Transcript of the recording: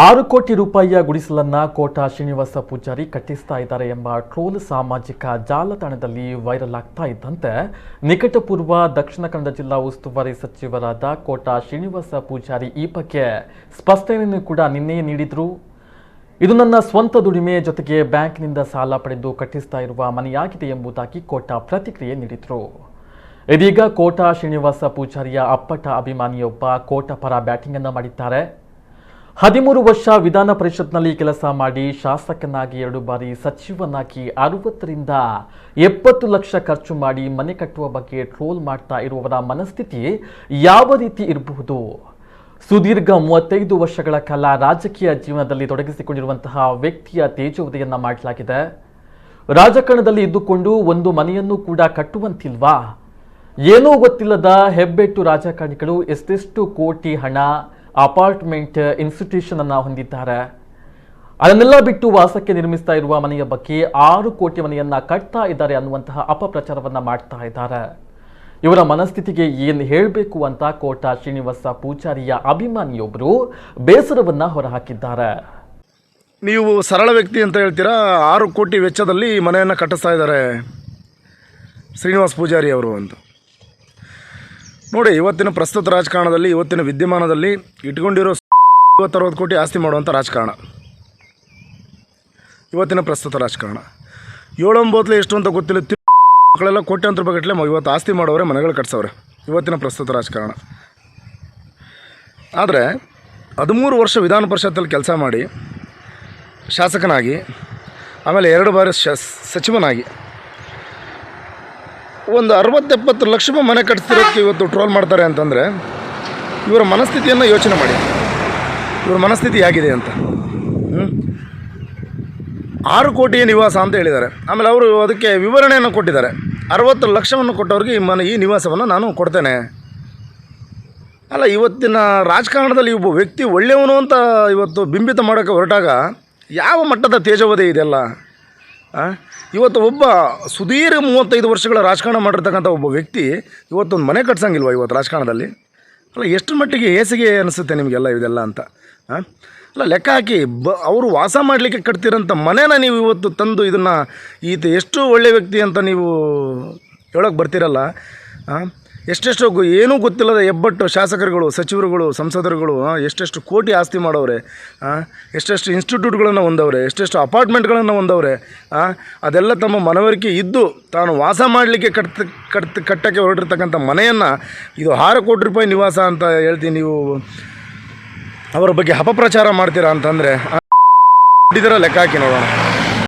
6 ಕೋಟಿ ರೂಪಾಯಿಯ ಗುಡಿಸಲನ್ನ ಕೋಟ ಶ್ರೀನಿವಾಸ ಪೂಜಾರಿ ಕಟ್ಟಿಸ್ತಾ ಇದ್ದಾರೆ ಎಂಬ ಟ್ರೋಲ್ ಸಾಮಾಜಿಕ ಜಾಲತಾಣದಲ್ಲಿ ವೈರಲ್ ಆಗ್ತಾ ಇದ್ದಂತೆ ನಿಕಟಪೂರ್ವ ದಕ್ಷಿಣ ಕನ್ನಡ ಜಿಲ್ಲಾ ಉಸ್ತುವಾರಿ ಸಚಿವರಾದ ಕೋಟ ಶ್ರೀನಿವಾಸ ಪೂಜಾರಿ ಈ ಬಗ್ಗೆ ಸ್ಪಷ್ಟನೆಯನ್ನು ಕೂಡ ನಿನ್ನೆ ನೀಡಿದ್ರು. ಇದು ನನ್ನ ಸ್ವಂತ ದುಡಿಮೆ ಜೊತೆಗೆ ಬ್ಯಾಂಕ್ನಿಂದ ಸಾಲ ಪಡೆದು ಕಟ್ಟಿಸ್ತಾ ಇರುವ ಮನೆಯಾಗಿದೆ ಎಂಬುದಾಗಿ ಕೋಟ ಪ್ರತಿಕ್ರಿಯೆ ನೀಡಿದ್ರು. ಇದೀಗ ಕೋಟ ಶ್ರೀನಿವಾಸ ಪೂಜಾರಿಯ ಅಪ್ಪಟ ಅಭಿಮಾನಿಯೊಬ್ಬ ಕೋಟ ಪರ ಬ್ಯಾಟಿಂಗ್ ಅನ್ನು ಮಾಡಿದ್ದಾರೆ. 13 ವರ್ಷ ವಿಧಾನ ಪರಿಷತ್ನಲ್ಲಿ ಕೆಲಸ ಮಾಡಿ ಶಾಸಕನಾಗಿ 2 ಬಾರಿ ಸಚಿವನಾಗಿ 60 ರಿಂದ 70 ಲಕ್ಷ ಖರ್ಚು ಮಾಡಿ ಮನೆ ಕಟ್ಟುವ ಬಗ್ಗೆ ಟ್ರೋಲ್ ಮಾಡ್ತಾ ಇರುವವರ ಮನಸ್ಥಿತಿ ಯಾವ ರೀತಿ ಇರಬಹುದು? ಸುದೀರ್ಘ 35 ವರ್ಷಗಳ ಕಾಲ ರಾಜಕೀಯ ಜೀವನದಲ್ಲಿ ತೊಡಗಿಸಿಕೊಂಡಿರುವಂತಹ ವ್ಯಕ್ತಿಯ ತೇಜೋವಧೆಯನ್ನ ಮಾಡಲಾಗಿದೆ. ರಾಜಕಾರಣದಲ್ಲಿ ಇದ್ದುಕೊಂಡು ಒಂದು ಮನೆಯನ್ನು ಕೂಡ ಕಟ್ಟುವಂತಿಲ್ವಾ? ಏನೂ ಗೊತ್ತಿಲ್ಲದ ಹೆಬ್ಬೆಟ್ಟು ರಾಜಕಾರಣಿಗಳು ಎಷ್ಟೆಷ್ಟು ಕೋಟಿ ಹಣ, ಅಪಾರ್ಟ್ಮೆಂಟ್, ಇನ್ಸ್ಟಿಟ್ಯೂಷನ್ ಅನ್ನ ಹೊಂದಿದ್ದಾರೆ. ಅದನ್ನೆಲ್ಲ ಬಿಟ್ಟು ವಾಸಕ್ಕೆ ನಿರ್ಮಿಸ್ತಾ ಇರುವ ಮನೆಯ ಬಗ್ಗೆ 6 ಕೋಟಿ ಮನೆಯನ್ನ ಕಟ್ತಾ ಇದ್ದಾರೆ ಅನ್ನುವಂತಹ ಅಪಪ್ರಚಾರವನ್ನ ಮಾಡ್ತಾ ಇದ್ದಾರೆ. ಇವರ ಮನಸ್ಥಿತಿಗೆ ಏನು ಹೇಳಬೇಕು ಅಂತ ಕೋಟ ಶ್ರೀನಿವಾಸ ಪೂಜಾರಿಯ ಅಭಿಮಾನಿಯೊಬ್ಬರು ಬೇಸರವನ್ನ ಹೊರಹಾಕಿದ್ದಾರೆ. ನೀವು ಸರಳ ವ್ಯಕ್ತಿ ಅಂತ ಹೇಳ್ತೀರಾ, 6 ಕೋಟಿ ವೆಚ್ಚದಲ್ಲಿ ಮನೆಯನ್ನು ಕಟ್ಟಿಸ್ತಾ ಇದ್ದಾರೆ ಶ್ರೀನಿವಾಸ ಪೂಜಾರಿ ಅವರು ಅಂತ. ನೋಡಿ, ಇವತ್ತಿನ ಪ್ರಸ್ತುತ ರಾಜಕಾರಣದಲ್ಲಿ, ಇವತ್ತಿನ ವಿದ್ಯಮಾನದಲ್ಲಿ ಇಟ್ಕೊಂಡಿರೋ 50-60 ಕೋಟಿ ಆಸ್ತಿ ಮಾಡುವಂಥ ರಾಜಕಾರಣ ಇವತ್ತಿನ ಪ್ರಸ್ತುತ ರಾಜಕಾರಣ. 7-9 ಎಷ್ಟು ಅಂತ ಗೊತ್ತಿಲ್ಲ, ಮಕ್ಕಳೆಲ್ಲ ಕೋಟ್ಯಾಂತರ ರೂಪಾಯಿ ಗಟ್ಟಲೆ ಇವತ್ತು ಆಸ್ತಿ ಮಾಡೋರೆ, ಮನೆಗಳು ಕಟ್ಸವ್ರೆ ಇವತ್ತಿನ ಪ್ರಸ್ತುತ ರಾಜಕಾರಣ. ಆದರೆ 13 ವರ್ಷ ವಿಧಾನ ಪರಿಷತ್ತಲ್ಲಿ ಕೆಲಸ ಮಾಡಿ ಶಾಸಕನಾಗಿ, ಆಮೇಲೆ 2 ಬಾರಿ ಸಚಿವನಾಗಿ ಒಂದು 60-70 ಲಕ್ಷ ಮನೆ ಕಟ್ತಿರೋಕ್ಕೆ ಇವತ್ತು ಟ್ರೋಲ್ ಮಾಡ್ತಾರೆ ಅಂತಂದರೆ ಇವರ ಮನಸ್ಥಿತಿಯನ್ನು ಯೋಚನೆ ಮಾಡಿ. ಇವರ ಮನಸ್ಥಿತಿ ಹೇಗಿದೆ ಅಂತ. 6 ಕೋಟಿ ನಿವಾಸ ಅಂತ ಹೇಳಿದ್ದಾರೆ. ಆಮೇಲೆ ಅವರು ಅದಕ್ಕೆ ವಿವರಣೆಯನ್ನು ಕೊಟ್ಟಿದ್ದಾರೆ. 60 ಲಕ್ಷವನ್ನು ಕೊಟ್ಟವ್ರಿಗೆ ಈ ನಿವಾಸವನ್ನು ನಾನು ಕೊಡ್ತೇನೆ. ಅಲ್ಲ, ಇವತ್ತಿನ ರಾಜಕಾರಣದಲ್ಲಿ ಒಬ್ಬ ವ್ಯಕ್ತಿ ಒಳ್ಳೆಯವನು ಅಂತ ಇವತ್ತು ಬಿಂಬಿತ ಮಾಡೋಕ್ಕೆ ಹೊರಟಾಗ ಯಾವ ಮಟ್ಟದ ತೇಜೋವಧೆ ಇದೆಲ್ಲ. ಇವತ್ತು ಒಬ್ಬ ಸುದೀರ್ಘ 35 ವರ್ಷಗಳ ರಾಜಕಾರಣ ಮಾಡಿರ್ತಕ್ಕಂಥ ಒಬ್ಬ ವ್ಯಕ್ತಿ ಇವತ್ತೊಂದು ಮನೆ ಕಟ್ಸಂಗಿಲ್ವ ಇವತ್ತು ರಾಜಕಾರಣದಲ್ಲಿ? ಅಲ್ಲ, ಎಷ್ಟು ಮಟ್ಟಿಗೆ ಹೇಸಿಗೆ ಅನಿಸುತ್ತೆ ನಿಮಗೆಲ್ಲ ಇದೆಲ್ಲ ಅಂತ. ಅಲ್ಲ, ಲೆಕ್ಕ ಹಾಕಿ ಅವರು ವಾಸ ಮಾಡಲಿಕ್ಕೆ ಕಟ್ತಿರೋಂಥ ಮನೇನ ನೀವು ಇವತ್ತು ತಂದು ಇದನ್ನು ಈತ ಎಷ್ಟು ಒಳ್ಳೆಯ ವ್ಯಕ್ತಿ ಅಂತ ನೀವು ಹೇಳೋಕ್ಕೆ ಬರ್ತಿರಲ್ಲ. ಎಷ್ಟೆಷ್ಟು ಏನೂ ಗೊತ್ತಿಲ್ಲದ ಹೆಬ್ಬಟ್ಟು ಶಾಸಕರುಗಳು, ಸಚಿವರುಗಳು, ಸಂಸದರುಗಳು ಎಷ್ಟೆಷ್ಟು ಕೋಟಿ ಆಸ್ತಿ ಮಾಡೋರೆ, ಎಷ್ಟೆಷ್ಟು ಇನ್ಸ್ಟಿಟ್ಯೂಟ್ಗಳನ್ನು ಹೊಂದವ್ರೆ, ಎಷ್ಟೆಷ್ಟು ಅಪಾರ್ಟ್ಮೆಂಟ್ಗಳನ್ನು ಹೊಂದವ್ರೆ. ಅದೆಲ್ಲ ತಮ್ಮ ಮನವರಿಕೆ ಇದ್ದು ತಾನು ವಾಸ ಮಾಡಲಿಕ್ಕೆ ಕಟ್ಟಕ್ಕೆ ಹೊರಟಿರ್ತಕ್ಕಂಥ ಮನೆಯನ್ನು ಇದು 6 ಕೋಟಿ ರೂಪಾಯಿ ನಿವಾಸ ಅಂತ ಹೇಳ್ತೀನಿ ನೀವು ಅವರ ಬಗ್ಗೆ ಅಪಪ್ರಚಾರ ಮಾಡ್ತೀರಾ ಅಂತಂದರೆ ಇದರ ಲೆಕ್ಕ ಹಾಕಿ ನೋಡೋಣ.